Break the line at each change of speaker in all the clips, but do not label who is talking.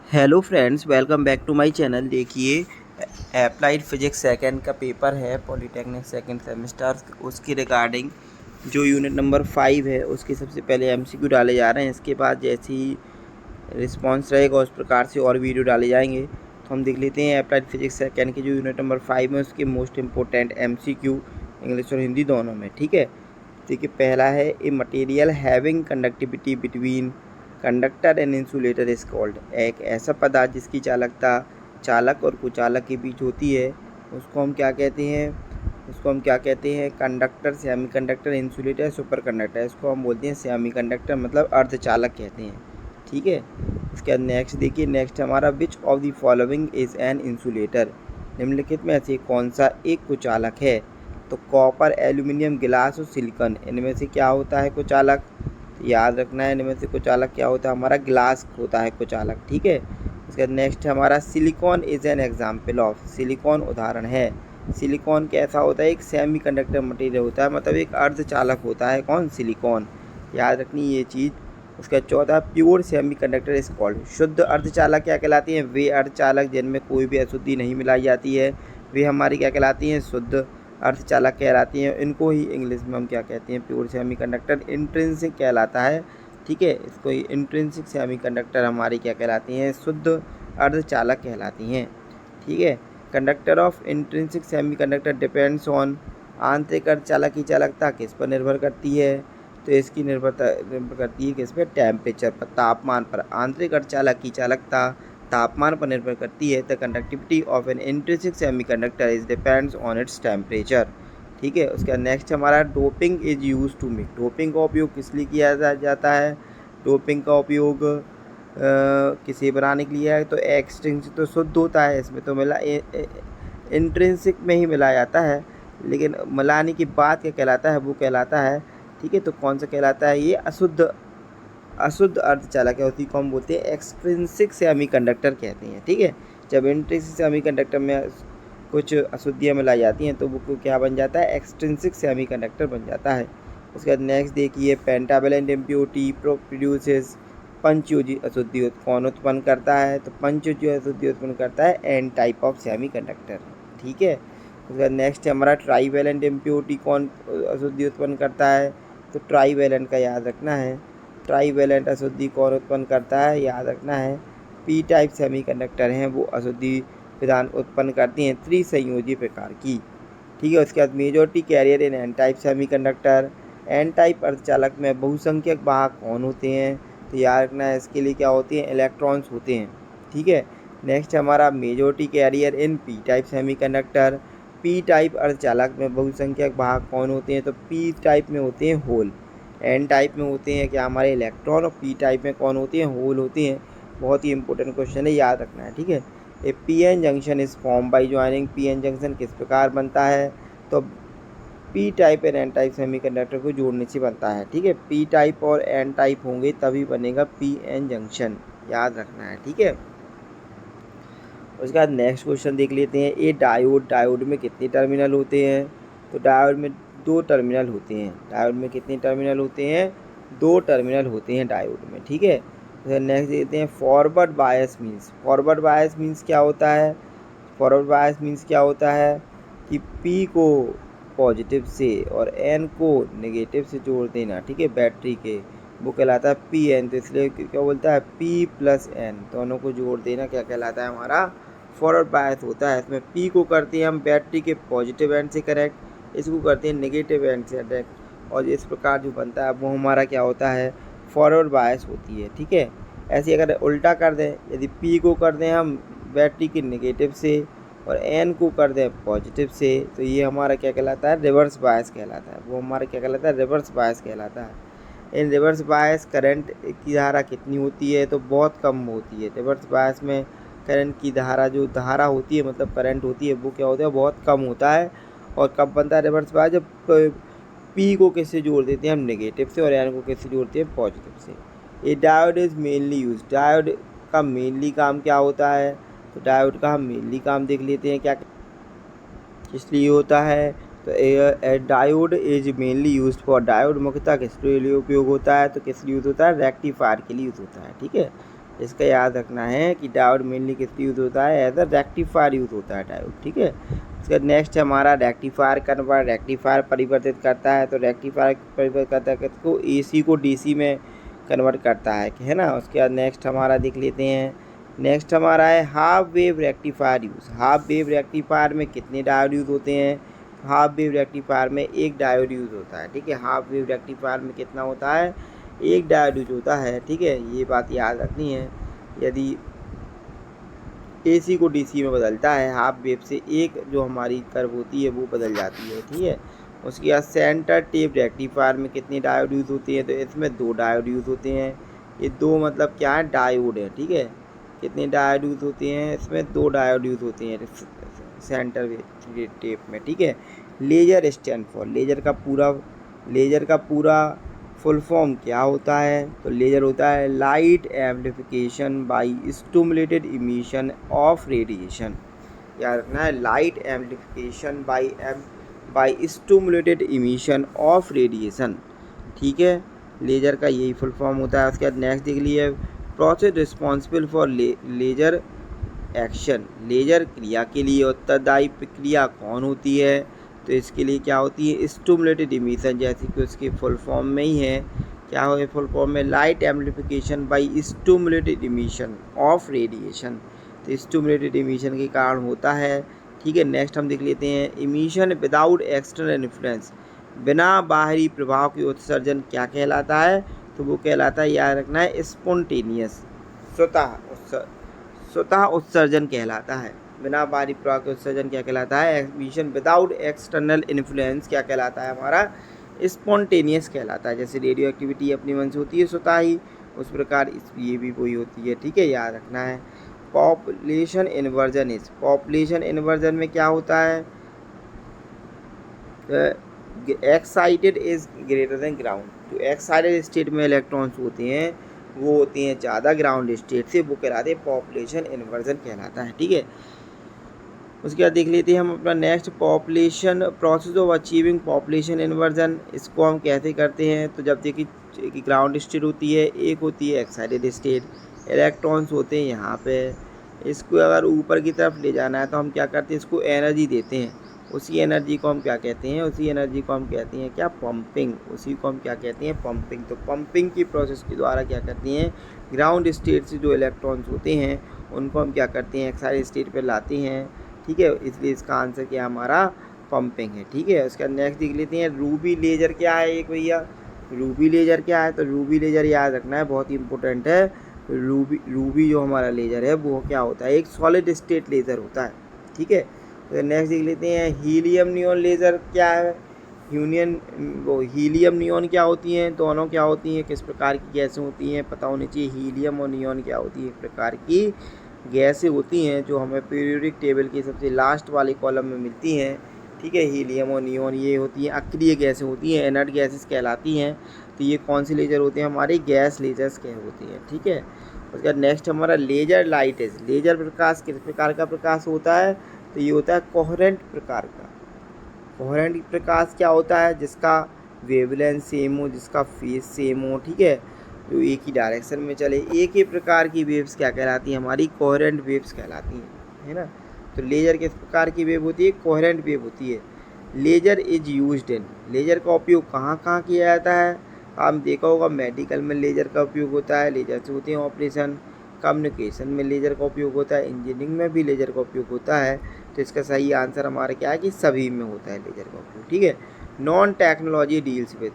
Hello friends, welcome back to my channel. देखिए, applied physics second का paper है, polytechnic second semester. उसकी regarding जो यूनिट नंबर 5 है उसके सबसे पहले एमसीक्यू डाले जा रहे हैं। इसके बाद जैसे ही रिस्पांस रहेगा उस प्रकार से और वीडियो डाले जाएंगे। तो हम देख लेते हैं अप्लाइड फिजिक्स सेकंड की जो यूनिट नंबर 5 है उसके मोस्ट इंपॉर्टेंट एमसीक्यू इंग्लिश और हिंदी दोनों में। ठीक है, देखिए पहला है, a material having conductivity between conductor and insulator is called. एक ऐसा पदार्थ जिसकी चालकता चालक और कुचालक के बीच होती है उसको हम क्या कहते हैं? Conductor, semi conductor, insulator, super conductor. इसको हम बोलते हैं सेमी कंडक्टर, मतलब अर्धचालक कहते हैं। ठीक है, इसके बाद नेक्स्ट देखिए, नेक्स्ट हमारा, which of the following is an insulator. निम्नलिखित में से कौन सा एक कुचालक है? तो कॉपर, एल्यूमिनियम, गिलास और सिलिकॉन, इनमें से क्या होता है कुचालक? याद रखना है, इनमें से कुचालक क्या होता है? हमारा गिलास होता है कुचालक। ठीक है, इसके बाद नेक्स्ट हमारा, silicon is an example of. Silicon उदाहरण है। सिलिकॉन कैसा होता है? एक सेमी कंडक्टर मटेरियल होता है, मतलब एक अर्धचालक होता है। कौन? सिलिकॉन। याद रखनी ये चीज़। उसका चौथा, pure semi conductor is called. शुद्ध अर्धचालक क्या कहलाती हैं? वे अर्धचालक जिनमें कोई भी अशुद्धि नहीं मिलाई जाती है, वे हमारी क्या कहलाती हैं? शुद्ध अर्धचालक कहलाती हैं। इनको ही इंग्लिश में हम क्या कहते हैं? Pure semiconductor. इंट्रिंसिक कहलाता है। ठीक है, इसको ही इंट्रिंसिक सेमीकंडक्टर हमारी क्या कहलाती हैं? शुद्ध अर्धचालक कहलाती हैं। ठीक है, conductor of intrinsic semiconductor depends on. आंतरिक अर्धचालक की चालकता किस पर निर्भर करती है? तो इसकी निर्भर करती है किस पर? टेम्परेचर पर, तापमान पर। आंतरिक अर्धचालक की चालकता तापमान पर निर्भर करती है। The conductivity of an intrinsic semiconductor is depends on its temperature. ठीक है, उसका नेक्स्ट हमारा, doping is use to make. Doping का उपयोग किस लिए किया जाता है? डोपिंग का उपयोग किसे बनाने के लिए है? तो एक्सट्रिंसिक तो शुद्ध होता है, इसमें तो मिला इंट्रिंसिक में ही मिलाया जाता है, लेकिन मिलाने के बाद क्या कहलाता है? वो कहलाता है, ठीक है, तो कौन सा कहलाता है? ये अशुद्ध अर्धचालक है, उसी को हम बोलते हैं एक्सट्रिंसिक सेमीकंडक्टर कहते हैं। ठीक है, जब इंट्रिंसिक सेमीकंडक्टर में कुछ अशुद्धियाँ मिलाई जाती हैं तो वो क्या बन जाता है? एक्सट्रिंसिक सेमीकंडक्टर बन जाता है। उसके बाद नेक्स्ट देखिए, पेंटावेलेंट इम्प्योरिटी प्रोड्यूसेस। पंचयोजी अशुद्धि कौन उत्पन्न करता है? तो पंचयोजी अशुद्धि उत्पन्न करता है एन टाइप ऑफ सेमीकंडक्टर। ठीक है, उसके बाद नेक्स्ट हमारा, ट्राईवेलेंट इम्प्योरिटी कौन अशुद्धि उत्पन्न करता है? तो ट्राईवेलेंट का याद रखना है। ट्राईवेलेंट अशुद्धि कौन उत्पन्न करता है? याद रखना है, पी टाइप सेमीकंडक्टर हैं वो अशुद्धि विधान उत्पन्न करती हैं त्रिसंयोजी प्रकार की। ठीक है, उसके बाद majority carrier in N type semiconductor. N type अर्धचालक में बहुसंख्यक वाहक कौन होते हैं? तो याद रखना है, इसके लिए क्या होते हैं? इलेक्ट्रॉन्स होते हैं। ठीक है, नेक्स्ट हमारा, majority carrier in P type semiconductor. P type अर्धचालक में बहुसंख्यक वाहक कौन होते हैं? तो पी टाइप में होते हैं होल। एन टाइप में होते हैं क्या? हमारे इलेक्ट्रॉन। और पी टाइप में कौन होते हैं? होल होते हैं। बहुत ही इंपॉर्टेंट क्वेश्चन है, याद रखना है। ठीक है, a P N junction is form by joining. P N junction किस प्रकार बनता है? तो P type and N type semiconductor को जोड़ने से बनता है। ठीक है, पी टाइप और एन टाइप होंगे तभी बनेगा पी एन जंक्शन, याद रखना है। ठीक है, उसके बाद नेक्स्ट क्वेश्चन देख लेते हैं, ए डायोड। डायोड में कितने टर्मिनल होते हैं? तो डायोड में 2 टर्मिनल होते हैं। डायोड में कितने टर्मिनल होते हैं? 2 टर्मिनल होते हैं डायोड में। ठीक है, नेक्स्ट देखते हैं, forward bias means. Forward bias means क्या होता है? फॉरवर्ड बायस मीन्स क्या होता है कि पी को पॉजिटिव से और एन को नेगेटिव से जोड़ देना। ठीक है, बैटरी के, वो कहलाता है पी एन। तो इसलिए क्या बोलता है? पी प्लस एन दोनों को जोड़ देना क्या कहलाता है? हमारा फॉरवर्ड बायस होता है। इसमें पी को करते हैं हम बैटरी के पॉजिटिव एंड से कनेक्ट, इसको करते हैं नेगेटिव एंड से कनेक्ट, और इस प्रकार जो बनता है वो हमारा क्या होता है? फॉरवर्ड बायस होती है। ठीक है, ऐसे अगर उल्टा कर दें, यदि पी को कर दें हम बैटरी के नेगेटिव से और एन को कर दें पॉजिटिव से, तो ये हमारा क्या कहलाता है? रिवर्स बायस कहलाता है। वो हमारा क्या कहलाता है? रिवर्स बायस कहलाता है। इन रिवर्स बायस करंट की धारा कितनी होती है? तो बहुत कम होती है। रिवर्स बायस में करंट की धारा, जो धारा होती है मतलब करंट होती है, वो क्या होता है? बहुत कम होता है। और कब बनता है रिवर्स बायस? जब पी को किससे जोड़ देते हैं हम? नेगेटिव से, और एन को किससे जोड़ते हैं? पॉजिटिव से। ए diode is mainly use. Diode का मेनली काम क्या होता है? तो डायोड का हम मेनली काम देख लेते हैं क्या किस लिए होता है। तो diode is mainly use for. Diode मुख्यतः किस लिए उपयोग होता है? तो किस लिए यूज होता है? रेक्टिफायर के लिए यूज होता है। ठीक है, इसका याद रखना है कि डायोड मेनली किस यूज़ होता है, एज अ रेक्टिफायर यूज़ होता है डायोड, ठीक है। उसका नेक्स्ट हमारा रेक्टिफायर कन्वर्ट, रेक्टिफायर परिवर्तित करता है, तो रेक्टिफायर परिवर्तित करता है किसको, AC को DC में कन्वर्ट करता है ना। उसके बाद नेक्स्ट हमारा देख लेते हैं, नेक्स्ट हमारा है half wave rectifier use. Half wave rectifier में कितने डायोड यूज़ होते हैं, हाफ वेव रेक्टिफायर में एक डायोड यूज़ होता है, ठीक है। हाफ वेव रेक्टिफायर में कितना होता है, एक डायोड यूज होता है, ठीक है। ये बात याद रखनी है। यदि AC को DC में बदलता है हाफ वेव से, एक जो हमारी कर्व होती है वो बदल जाती है, ठीक है। उसके बाद सेंटर टेप रेक्टिफायर में कितनी डायोड यूज़ होती है, तो इसमें 2 डायोड यूज़ होते हैं। ये 2 मतलब क्या है, डायोड है, ठीक है। कितने डायोड यूज़ होते हैं, इसमें 2 डायोड यूज़ होते हैं सेंटर टेप में, ठीक है। लेजर स्टैंड फॉर, लेजर का पूरा फुल फॉर्म क्या होता है, तो लेजर होता है light amplification by stimulated emission of radiation. याद रखना है, light amplification by stimulated emission of radiation, ठीक है। लेजर का यही फुल फॉर्म होता है। उसके बाद नेक्स्ट देख लिए, process responsible for laser action, laser क्रिया के लिए उत्तरदायी प्रक्रिया कौन होती है, तो इसके लिए क्या होती है, स्टिमुलेटेड इमिशन, जैसे कि उसके फुल फॉर्म में ही है, क्या हो फुल फॉर्म में, light amplification by stimulated emission of radiation, तो स्टिमुलेटेड इमिशन के कारण होता है, ठीक है। नेक्स्ट हम देख लेते हैं, इमिशन विदाउट एक्सटर्नल इन्फ्लुएंस, बिना बाहरी प्रभाव के उत्सर्जन क्या कहलाता है, तो वो कहलाता है, याद रखना है, स्पॉन्टेनियस, स्वतः उत्सर्जन कहलाता है। बिना बाहरी प्रभाव के उत्सर्जन क्या कहलाता है, एमिशन विदाउट एक्सटर्नल इन्फ्लुएंस क्या कहलाता है हमारा, स्पॉन्टेनियस कहलाता है। जैसे रेडियो एक्टिविटी अपनी मन से होती है स्वतः ही, उस प्रकार ये भी वही होती है, ठीक है, याद रखना है। Population inversion is, population inversion में क्या होता है, excited is greater than ground, जो एक्साइटेड स्टेट में इलेक्ट्रॉन्स होते हैं वो होते हैं ज़्यादा ग्राउंड स्टेट से, वो कहलाते हैं पॉपुलेशन इन्वर्जन कहलाता है, ठीक है। उसके बाद देख लेते हैं हम अपना next, population process of achieving population inversion, इसको हम कैसे करते हैं, तो जब देखिए कि ग्राउंड स्टेट होती है, एक होती है एक्साइटेड स्टेट, इलेक्ट्रॉन्स होते हैं यहाँ पे, इसको अगर ऊपर की तरफ ले जाना है तो हम क्या करते हैं, इसको एनर्जी देते हैं, उसी एनर्जी को हम क्या कहते हैं, उसी एनर्जी को हम कहते हैं क्या, पंपिंग, उसी को हम क्या कहते हैं, पंपिंग। तो पंपिंग की प्रोसेस के द्वारा क्या करते हैं, ग्राउंड स्टेट से जो इलेक्ट्रॉन्स होते हैं उनको हम क्या करते हैं, एक्साइटेड स्टेट पे लाते हैं, ठीक है। इसलिए इसका आंसर क्या हमारा पंपिंग है, ठीक है। उसका नेक्स्ट देख लेते हैं, रूबी लेजर क्या है एक भैया, रूबी लेजर क्या है, तो रूबी लेजर याद रखना है, बहुत ही इंपॉर्टेंट है। रूबी जो हमारा लेजर है वो क्या होता है, एक सॉलिड स्टेट लेज़र होता है, ठीक है। तो नेक्स्ट देख लेते हैं, हीलियम नियॉन लेज़र क्या है, हीलियम नियॉन क्या होती हैं, दोनों क्या होती हैं, किस प्रकार की गैसें होती हैं, पता होनी चाहिए। हीलियम और नियॉन क्या होती है, एक प्रकार की गैसें होती हैं जो हमें पीरियोडिक टेबल के सबसे लास्ट वाले कॉलम में मिलती हैं, ठीक है। हीलियम और नियॉन ये होती हैं अक्रिय गैसें होती हैं, इनर्ट गैसेस कहलाती हैं। तो ये कौन सी लेजर होते हैं, हमारे गैस लेजर्स कह होती हैं, ठीक है। उसके बाद नेक्स्ट हमारा लेजर लाइट है, लेजर प्रकाश किस प्रकार का प्रकाश होता है, तो ये होता है कोहेरेंट प्रकार का। कोहेरेंट प्रकाश क्या होता है, जिसका वेवलेंथ सेम हो, जिसका फेज सेम हो, ठीक है, जो एक ही डायरेक्शन में चले, एक ही प्रकार की वेव्स क्या कहलाती हैं, हमारी कोहेरेंट वेव्स कहलाती हैं, है ना। तो लेजर किस प्रकार की वेव होती है, कोहेरेंट वेव होती है। Laser is used in, laser का उपयोग कहाँ कहाँ किया जाता है, आप देखा होगा मेडिकल में लेजर का उपयोग होता है, लेजर से होते हैं ऑपरेशन, कम्युनिकेशन में लेजर का उपयोग होता है, इंजीनियरिंग में भी लेजर का उपयोग होता है। तो इसका सही आंसर हमारा क्या है कि सभी में होता है लेजर का उपयोग, ठीक है। Nano technology deals with,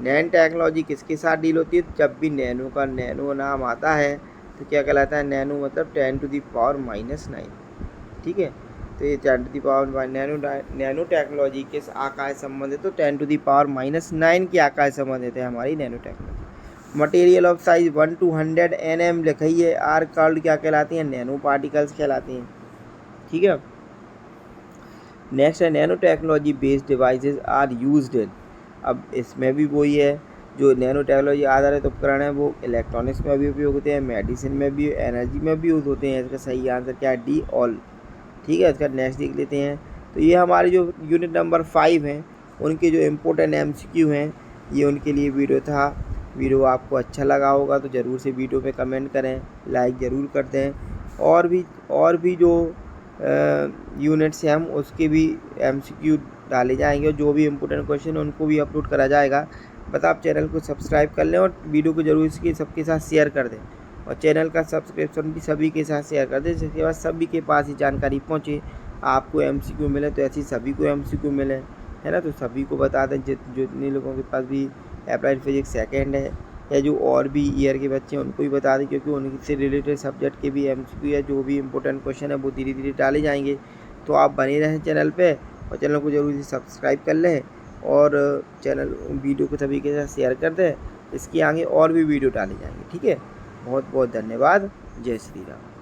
nano technology किसके साथ डील होती है, जब भी नैनो का नैनो नाम आता है तो क्या कहलाता है, नैनो मतलब 10⁻⁹, ठीक है। तो ये 10⁻⁹ नैनो टेक्नोलॉजी किस आकार से संबंधित, तो 10⁻⁹ के आकार से संबंधित है हमारी nano technology. Material of size 1 to 100 nm लिखी है, आर कॉल्ड क्या कहलाती हैं, नैनो पार्टिकल्स कहलाती हैं, ठीक है। नेक्स्ट है, nano technology based devices are used in, अब इसमें भी वही है, जो नैनो टेक्नोलॉजी आधारित उपकरण है वो इलेक्ट्रॉनिक्स में भी उपयोग होते हैं, मेडिसिन में भी, एनर्जी में भी यूज़ होते हैं। इसका सही आंसर क्या है, डी ऑल, ठीक है। इसका नेक्स्ट देख लेते हैं, तो ये हमारे जो यूनिट नंबर 5 हैं उनके जो इम्पोर्टेंट MCQ हैं, ये उनके लिए वीडियो था। वीडियो आपको अच्छा लगा होगा तो ज़रूर से वीडियो पे कमेंट करें, लाइक ज़रूर कर दें। और भी जो यूनिट्स हैं हम उसके भी MCQ डाले जाएंगे और जो भी इम्पोर्टेंट क्वेश्चन उनको भी अपलोड करा जाएगा। बस आप चैनल को सब्सक्राइब कर लें और वीडियो को ज़रूर इसके सबके साथ शेयर कर दें और चैनल का सब्सक्रिप्शन भी सभी के साथ शेयर कर दें, जिसके बाद सभी के पास ये जानकारी पहुँचे। आपको MCQ मिले तो ऐसी सभी को MCQ मिले, है ना। तो सभी को बता दें, जितने लोगों के पास भी अप्लाइड फिजिक्स सेकेंड है या जो और भी ईयर के बच्चे हैं उनको भी बता दें, क्योंकि उनसे रिलेटेड सब्जेक्ट के भी MCQ या जो भी इम्पोर्टेंट क्वेश्चन है वो धीरे धीरे डाले जाएंगे। तो आप बने रहें चैनल पे और चैनल को ज़रूर से सब्सक्राइब कर लें और चैनल वीडियो को सभी के साथ शेयर कर दें। इसके आगे और भी वीडियो डाले जाएंगे। ठीक है, बहुत बहुत धन्यवाद। जय श्री राम।